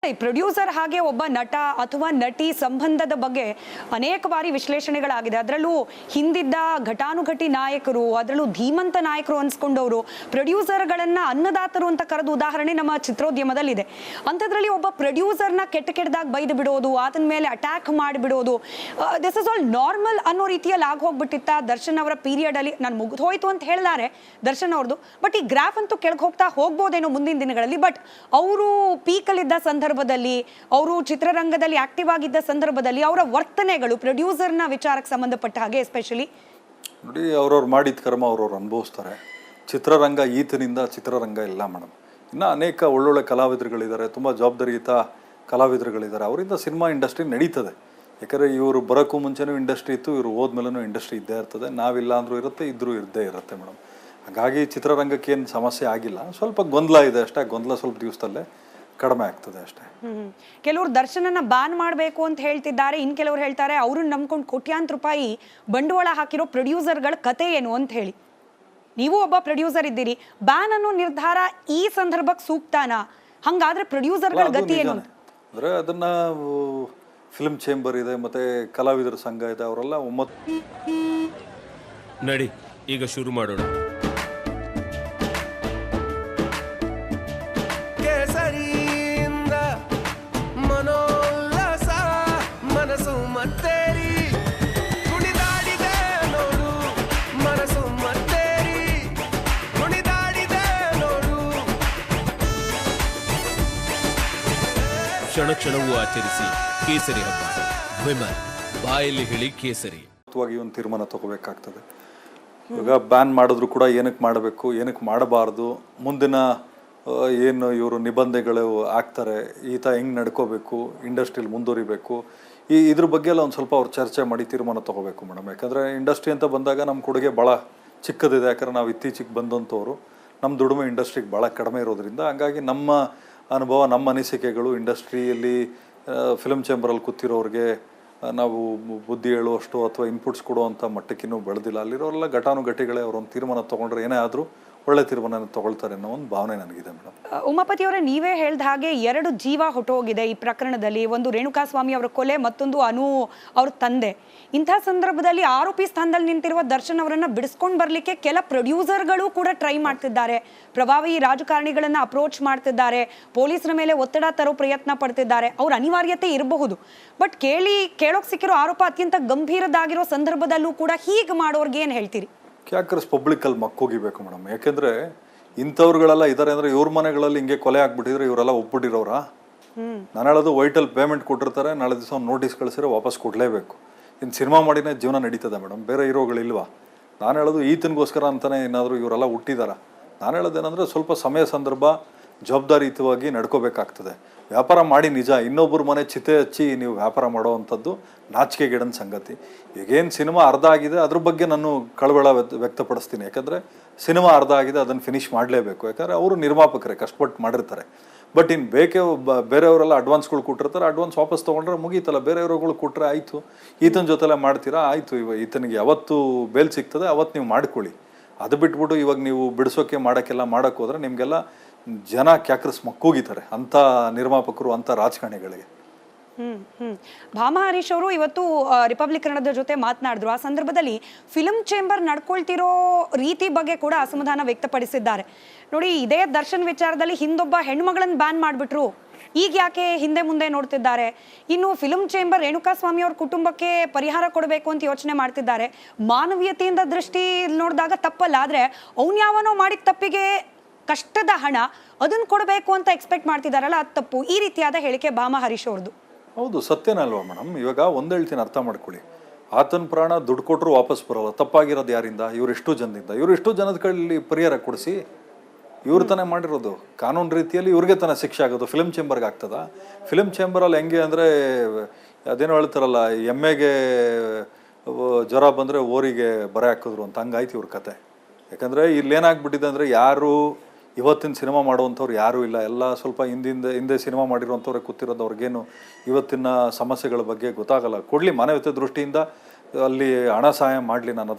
Producer ಹಾಗೆ ಒಬ್ಬ ನಟ ಅಥವಾ ನಟಿ ಸಂಬಂಧದ ಬಗ್ಗೆ ಅನೇಕ ಬಾರಿ ವಿಶ್ಲೇಷಣೆಗಳಾಗಿದೆ. ಅದರಲ್ಲೂ ಹಿಂದಿದ್ದ ಘಟಾನುಘಟಿ ನಾಯಕರು, ಅದರಲ್ಲೂ ಧೀಮಂತ ನಾಯಕರು ಅನ್ಸ್ಕೊಂಡವರು ಪ್ರೊಡ್ಯೂಸರ್ಗಳನ್ನ ಅನ್ನದಾತರು ಅಂತ ಕರೆದು ಉದಾಹರಣೆ ನಮ್ಮ ಚಿತ್ರೋದ್ಯಮದಲ್ಲಿದೆ. ಅಂಥದ್ರಲ್ಲಿ ಒಬ್ಬ ಪ್ರೊಡ್ಯೂಸರ್ನ ಕೆಟ್ಟದಾಗ ಬೈದು ಬಿಡೋದು, ಆತನ ಮೇಲೆ ಅಟ್ಯಾಕ್ ಮಾಡಿಬಿಡೋದು, ದಿಸ್ ಇಸ್ ಆಲ್ ನಾರ್ಮಲ್ ಅನ್ನೋ ರೀತಿಯಲ್ಲಿ ಹೋಗ್ಬಿಟ್ಟಿತ್ತ ದರ್ಶನ್ ಅವರ ಪೀರಿಯಡ್ ಅಲ್ಲಿ. ನಾನು ಮುಗಿದೋಯ್ತು ಅಂತ ಹೇಳಿದಾರೆ ದರ್ಶನ್ ಅವ್ರದ್ದು, ಬಟ್ ಈ ಗ್ರಾಫ್ ಅಂತೂ ಕೆಳಗೆ ಹೋಗ್ಬೋದೇನೋ ಮುಂದಿನ ದಿನಗಳಲ್ಲಿ. ಬಟ್ ಅವರು ಪೀಕಲ್ಲಿದ್ದ ಸಂದರ್ಭದಲ್ಲಿ, ಅವರು ಚಿತ್ರರಂಗದಲ್ಲಿ ಆಕ್ಟಿವ್ ಆಗಿದ್ದ ಸಂದರ್ಭದಲ್ಲಿ ಅವರ ವರ್ತನೆಗಳು ಪ್ರೊಡ್ಯೂಸರ್ನ ವಿಚಾರಕ್ಕೆ ಸಂಬಂಧಪಟ್ಟ ಹಾಗೆ ಎಸ್ಪೆಷಲಿ ನೋಡಿ, ಅವ್ರವ್ರು ಮಾಡಿದ ಕರ್ಮ ಅವ್ರವ್ರು ಅನುಭವಿಸ್ತಾರೆ. ಚಿತ್ರರಂಗ ಈತನಿಂದ ಚಿತ್ರರಂಗ ಇಲ್ಲ ಮೇಡಮ್. ಇನ್ನು ಅನೇಕ ಒಳ್ಳೊಳ್ಳೆ ಕಲಾವಿದರುಗಳಿದ್ದಾರೆ, ತುಂಬ ಜವಾಬ್ದಾರಿಯುತ ಕಲಾವಿದರುಗಳಿದ್ದಾರೆ. ಅವರಿಂದ ಸಿನಿಮಾ ಇಂಡಸ್ಟ್ರಿ ನಡೀತದೆ. ಯಾಕಂದರೆ ಇವರು ಬರೋಕ್ಕೂ ಮುಂಚೆನೂ ಇಂಡಸ್ಟ್ರಿ ಇತ್ತು, ಇವರು ಹೋದ್ಮೇಲೂ ಇಂಡಸ್ಟ್ರಿ ಇದ್ದೇ ಇರ್ತದೆ. ನಾವಿಲ್ಲ ಅಂದರೂ ಇರುತ್ತೆ, ಇದ್ರೂ ಇದ್ದೇ ಇರುತ್ತೆ ಮೇಡಮ್. ಹಾಗಾಗಿ ಚಿತ್ರರಂಗಕ್ಕೆ ಏನು ಸಮಸ್ಯೆ ಆಗಿಲ್ಲ. ಸ್ವಲ್ಪ ಗೊಂದಲ ಇದೆ ಅಷ್ಟೇ. ಗೊಂದಲ ಸ್ವಲ್ಪ ದಿವಸದಲ್ಲೇ ಕಡಿಮೆ ಆಗ್ತದೆ ಅಷ್ಟೇ. ಕೆಲವರು ದರ್ಶನನ್ನ ಬ್ಯಾನ್ ಮಾಡಬೇಕು ಅಂತ ಹೇಳ್ತಿದ್ದಾರೆ, ಇನ್ ಕೆಲವರು ಹೇಳ್ತಾರೆ ಅವ್ರನ್ನ ನಂಬ್ಕೊಂಡು ಕೋಟ್ಯಾಂತರ ರೂಪಾಯಿ ಬಂಡವಾಳ ಹಾಕಿರೋ ಪ್ರೊಡ್ಯೂಸರ್ಗಳ ಕತೆ ಏನು ಅಂತ ಹೇಳಿ. ನೀವು ಒಬ್ಬ ಪ್ರೊಡ್ಯೂಸರ್ ಇದ್ದೀರಿ, ಬ್ಯಾನ್ ಅನ್ನೋ ನಿರ್ಧಾರ ಈ ಸಂದರ್ಭಕ್ಕೆ ಸೂಕ್ತಾನಾ? ಹಂಗಾದ್ರೆ ಪ್ರೊಡ್ಯೂಸರ್ಗಳ ಗತಿ ಏನು ಅಂದ್ರೆ ಅದನ್ನ ಫಿಲ್ಮ್ ಚೇಂಬರ್ ಇದೆ, ಮತ್ತೆ ಕಲಾವಿದರ ಸಂಘ ಇದೆ, ಅವರೆಲ್ಲ ನಡಿ ಈಗ ಶುರು ಮಾಡೋಣ. ಕ್ಷಣ ಕ್ಷಣವೂ ಆಚರಿಸಿ ಕೇಸರಿ ಹಬ್ಬ. ವಿಮಲ್ ಬಾಯಲ್ಲಿ ಹೇಳಿ ಕೇಸರಿ. ಒಂದು ತೀರ್ಮಾನ ತಗೋಬೇಕಾಗ್ತದೆ. ಇವಾಗ ಬ್ಯಾನ್ ಮಾಡಿದ್ರು ಕೂಡ ಏನಕ್ಕೆ ಮಾಡಬೇಕು, ಏನಕ್ಕೆ ಮಾಡಬಾರ್ದು, ಮುಂದಿನ ಏನು ಇವರು ನಿಬಂಧನೆಗಳು ಆಗ್ತಾರೆ, ಈತ ಹೆಂಗೆ ನಡ್ಕೋಬೇಕು, ಇಂಡಸ್ಟ್ರಿಯಲ್ಲಿ ಮುಂದುವರಿಬೇಕು, ಇದ್ರ ಬಗ್ಗೆ ಎಲ್ಲ ಒಂದು ಸ್ವಲ್ಪ ಅವ್ರು ಚರ್ಚೆ ಮಾಡಿ ತೀರ್ಮಾನ ತಗೋಬೇಕು ಮೇಡಮ್. ಯಾಕಂದರೆ ಇಂಡಸ್ಟ್ರಿ ಅಂತ ಬಂದಾಗ ನಮ್ಮ ಕೊಡುಗೆ ಭಾಳ ಚಿಕ್ಕದಿದೆ. ಯಾಕಂದರೆ ನಾವು ಇತ್ತೀಚೆಗೆ ಬಂದಂಥವ್ರು, ನಮ್ಮ ದುಡಿಮೆ ಇಂಡಸ್ಟ್ರಿಗೆ ಭಾಳ ಕಡಿಮೆ ಇರೋದ್ರಿಂದ, ಹಂಗಾಗಿ ನಮ್ಮ ಅನುಭವ, ನಮ್ಮ ಅನಿಸಿಕೆಗಳು ಇಂಡಸ್ಟ್ರಿಯಲ್ಲಿ ಫಿಲ್ಮ್ ಚೇಂಬರಲ್ಲಿ ಕೂತಿರೋರಿಗೆ ನಾವು ಬುದ್ಧಿ ಹೇಳುವಷ್ಟು ಅಥವಾ ಇನ್ಪುಟ್ಸ್ ಕೊಡುವಂಥ ಮಟ್ಟಕ್ಕಿನ್ನೂ ಬೆಳೆದಿಲ್ಲ. ಅಲ್ಲಿರೋರೆಲ್ಲ ಘಟಾನುಘಟಿಗಳೇ. ಅವರೊಂದು ತೀರ್ಮಾನ ತೊಗೊಂಡ್ರೆ ಏನೇ ಆದರೂ ಒಳ್ಳೆ ತೀರ್ಮಾನ ತೊಗೊಳ್ತಾರೆ ಅನ್ನೋ ಒಂದು ಭಾವನೆ ನನಗಿದೆ ಮೇಡಮ್. ಉಮಾಪತಿ ಅವರೇ, ನೀವೇ ಹೇಳ್ದ ಹಾಗೆ 2 ಜೀವ ಹೊಟ್ಟೋಗಿದೆ ಈ ಪ್ರಕರಣದಲ್ಲಿ. ಒಂದು ರೇಣುಕಾಸ್ವಾಮಿ ಅವರ ಕೊಲೆ, ಮತ್ತೊಂದು ಅನು ಅವ್ರ ತಂದೆ. ಇಂಥ ಸಂದರ್ಭದಲ್ಲಿ ಆರೋಪಿ ಸ್ಥಾನದಲ್ಲಿ ನಿಂತಿರುವ ದರ್ಶನ್ ಅವರನ್ನ ಬಿಡಿಸ್ಕೊಂಡು ಬರಲಿಕ್ಕೆ ಕೆಲ ಪ್ರೊಡ್ಯೂಸರ್ಗಳು ಕೂಡ ಟ್ರೈ ಮಾಡ್ತಿದ್ದಾರೆ, ಪ್ರಭಾವಿ ರಾಜಕಾರಣಿಗಳನ್ನ ಅಪ್ರೋಚ್ ಮಾಡ್ತಿದ್ದಾರೆ, ಪೊಲೀಸರ ಮೇಲೆ ಒತ್ತಡ ತರೋ ಪ್ರಯತ್ನ ಪಡ್ತಿದ್ದಾರೆ. ಅವ್ರ ಅನಿವಾರ್ಯತೆ ಇರಬಹುದು, ಬಟ್ ಕೇಳೋಕ್ ಸಿಕ್ಕಿರೋ ಆರೋಪ ಅತ್ಯಂತ ಗಂಭೀರದಾಗಿರೋ ಸಂದರ್ಭದಲ್ಲೂ ಕೂಡ ಹೀಗೆ ಮಾಡೋರ್ಗೆ ಏನು ಹೇಳ್ತೀರಿ? ಯಾಕ್ರೆ ಪಬ್ಲಿಕ್ಕಲ್ಲಿ ಮಕ್ಕೋಗಿಬೇಕು ಮೇಡಮ್. ಯಾಕೆಂದರೆ ಇಂಥವ್ರುಗಳೆಲ್ಲ ಇದ್ದಾರೆ ಅಂದರೆ ಇವ್ರ ಮನೆಗಳಲ್ಲಿ ಹಿಂಗೆ ಕೊಲೆ ಆಗ್ಬಿಟ್ಟಿದ್ರೆ ಇವರೆಲ್ಲ ಒಪ್ಪಿಟ್ಟಿರೋರಾ? ನಾನು ಹೇಳೋದು, ವೈಟಲ್ ಪೇಮೆಂಟ್ ಕೊಟ್ಟಿರ್ತಾರೆ, ನಾಳೆ ದಿವಸ ಒಂದು ನೋಟಿಸ್ ಕಳಿಸಿದ್ರೆ ವಾಪಸ್ ಕೊಡಲೇಬೇಕು. ಇನ್ನು ಸಿನಿಮಾ ಮಾಡಿನೇ ಜೀವನ ನಡೀತದೆ ಮೇಡಮ್, ಬೇರೆ ಹೀರೋಗಳಿಲ್ವಾ? ನಾನು ಹೇಳೋದು ಈತನಿಗೋಸ್ಕರ ಅಂತಲೇ ಏನಾದರೂ ಇವರೆಲ್ಲ ಹುಟ್ಟಿದಾರ? ನಾನು ಹೇಳೋದೇನೆಂದರೆ ಸ್ವಲ್ಪ ಸಮಯ ಸಂದರ್ಭ ಜವಾಬ್ದಾರಿಯುತವಾಗಿ ನಡ್ಕೋಬೇಕಾಗ್ತದೆ. ವ್ಯಾಪಾರ ಮಾಡಿ ನಿಜ, ಇನ್ನೊಬ್ಬರ ಮನೆ ಚಿತೆ ಹಚ್ಚಿ ನೀವು ವ್ಯಾಪಾರ ಮಾಡೋ ಅಂಥದ್ದು ನಾಚಿಕೆಗೇಡನ ಸಂಗತಿ. ಈಗೇನು ಸಿನಿಮಾ ಅರ್ಧ ಆಗಿದೆ ಅದ್ರ ಬಗ್ಗೆ ನಾನು ಕಳವಳ ವ್ಯಕ್ತಪಡಿಸ್ತೀನಿ. ಯಾಕಂದರೆ ಸಿನಿಮಾ ಅರ್ಧ ಆಗಿದೆ, ಅದನ್ನು ಫಿನಿಷ್ ಮಾಡಲೇಬೇಕು. ಯಾಕಂದರೆ ಅವರು ನಿರ್ಮಾಪಕರೇ, ಕಷ್ಟಪಟ್ಟು ಮಾಡಿರ್ತಾರೆ. ಬಟ್ ಇನ್ನು ಬೇರೆಯವರೆಲ್ಲ ಅಡ್ವಾನ್ಸ್ಗಳು ಕೊಟ್ಟಿರ್ತಾರೆ, ಅಡ್ವಾನ್ಸ್ ವಾಪಸ್ ತೊಗೊಂಡ್ರೆ ಮುಗೀತಲ್ಲ. ಬೇರೆಯವ್ರುಗಳು ಕೊಟ್ಟರೆ ಆಯಿತು, ಈತನ ಜೊತೆಲೆ ಮಾಡ್ತೀರಾ, ಆಯಿತು. ಈತನಿಗೆ ಯಾವತ್ತು ಬೇಲ್ ಸಿಗ್ತದೆ ಅವತ್ತು ನೀವು ಮಾಡ್ಕೊಳ್ಳಿ. ಅದು ಬಿಟ್ಬಿಟ್ಟು ಇವಾಗ ನೀವು ಬಿಡಿಸೋಕೆ ಮಾಡೋಕ್ಕೆ ಹೋದರೆ ನಿಮಗೆಲ್ಲ ಜನ ಕ್ಯಾಕ್ರಸ್ ಮಕ್ಕೋಗಿದ್ದಾರೆ, ಅಂಥ ನಿರ್ಮಾಪಕರು, ಅಂಥ ರಾಜಕಾರಣಿಗಳಿಗೆ. ಭಾಮಾ ಹರೀಶ್ ಅವರು ಇವತ್ತು ರಿಪಬ್ಲಿಕ್ ಕನ್ನಡದ ಜೊತೆ ಮಾತನಾಡಿದ್ರು. ಆ ಸಂದರ್ಭದಲ್ಲಿ ಫಿಲ್ಮ್ ಚೇಂಬರ್ ನಡ್ಕೊಳ್ತಿರೋ ರೀತಿ ಬಗ್ಗೆ ಕೂಡ ಅಸಮಾಧಾನ ವ್ಯಕ್ತಪಡಿಸಿದ್ದಾರೆ. ನೋಡಿ, ಇದೇ ದರ್ಶನ್ ವಿಚಾರದಲ್ಲಿ ಹಿಂದೊಬ್ಬ ಹೆಣ್ಮಗಳನ್ನ ಬ್ಯಾನ್ ಮಾಡಿಬಿಟ್ರು, ಈಗ ಯಾಕೆ ಹಿಂದೆ ಮುಂದೆ ನೋಡ್ತಿದ್ದಾರೆ? ಇನ್ನು ಫಿಲ್ಮ್ ಚೇಂಬರ್ ರೇಣುಕಾಸ್ವಾಮಿ ಅವ್ರ ಕುಟುಂಬಕ್ಕೆ ಪರಿಹಾರ ಕೊಡಬೇಕು ಅಂತ ಯೋಚನೆ ಮಾಡ್ತಿದ್ದಾರೆ. ಮಾನವೀಯತೆಯಿಂದ ದೃಷ್ಟಿ ನೋಡಿದಾಗ ತಪ್ಪಲ್ಲ, ಆದರೆ ಯಾವನೋ ಮಾಡಿದ ತಪ್ಪಿಗೆ ಕಷ್ಟದ ಹಣ ಅದನ್ನು ಕೊಡಬೇಕು ಅಂತ ಎಕ್ಸ್ಪೆಕ್ಟ್ ಮಾಡ್ತಿದ್ದಾರಲ್ಲ, ಅದು ತಪ್ಪು. ಈ ರೀತಿಯಾದ ಹೇಳಿಕೆ ಭಾಮಾ ಹರೀಶ್ ಅವ್ರದ್ದು. ಹೌದು, ಸತ್ಯನಲ್ವಾ ಮೇಡಮ್? ಇವಾಗ ಒಂದು ಹೇಳ್ತೀನಿ, ಅರ್ಥ ಮಾಡ್ಕೊಳ್ಳಿ. ಆತನ ಪ್ರಾಣ ದುಡ್ಡು ಕೊಟ್ಟರು ವಾಪಸ್ ಬರೋಲ್ಲ. ತಪ್ಪಾಗಿರೋದು ಯಾರಿಂದ? ಇವರೆಷ್ಟು ಜನದಿಂದ, ಇವರೆಷ್ಟು ಜನದ ಕೈಲಿ ಪರಿಹಾರ ಕೊಡಿಸಿ ಇವ್ರು ತಾನೇ ಮಾಡಿರೋದು. ಕಾನೂನು ರೀತಿಯಲ್ಲಿ ಇವ್ರಿಗೆ ತಾನೇ ಶಿಕ್ಷೆ ಆಗೋದು. ಫಿಲ್ಮ್ ಚೇಂಬರ್ಗೆ ಆಗ್ತದ? ಫಿಲ್ಮ್ ಚೇಂಬರಲ್ಲಿ ಹೆಂಗೆ ಅಂದರೆ ಅದೇನೋ ಹೇಳ್ತಾರಲ್ಲ, ಎಮ್ಮೆಗೆ ಜ್ವರ ಬಂದರೆ ಓರಿಗೆ ಬರೆ ಹಾಕಿದ್ರು ಅಂತ, ಹಂಗಾಯ್ತು ಇವ್ರ ಕತೆ. ಯಾಕಂದರೆ ಇಲ್ಲೇನಾಗ್ಬಿಟ್ಟಿದೆ ಅಂದರೆ, ಯಾರು ಇವತ್ತಿನ ಸಿನಿಮಾ ಮಾಡುವಂಥವ್ರು ಯಾರೂ ಇಲ್ಲ. ಎಲ್ಲ ಸ್ವಲ್ಪ ಹಿಂದೆ ಸಿನಿಮಾ ಮಾಡಿರುವಂಥವ್ರೆ ಕೂತಿರೋದು. ಅವ್ರಿಗೇನು ಇವತ್ತಿನ ಸಮಸ್ಯೆಗಳ ಬಗ್ಗೆ ಗೊತ್ತಾಗಲ್ಲ. ಕೊಡಲಿ, ಮಾನವೀಯತೆ ದೃಷ್ಟಿಯಿಂದ ಅಲ್ಲಿ ಹಣ ಸಹಾಯ ಮಾಡಲಿ, ನಾನು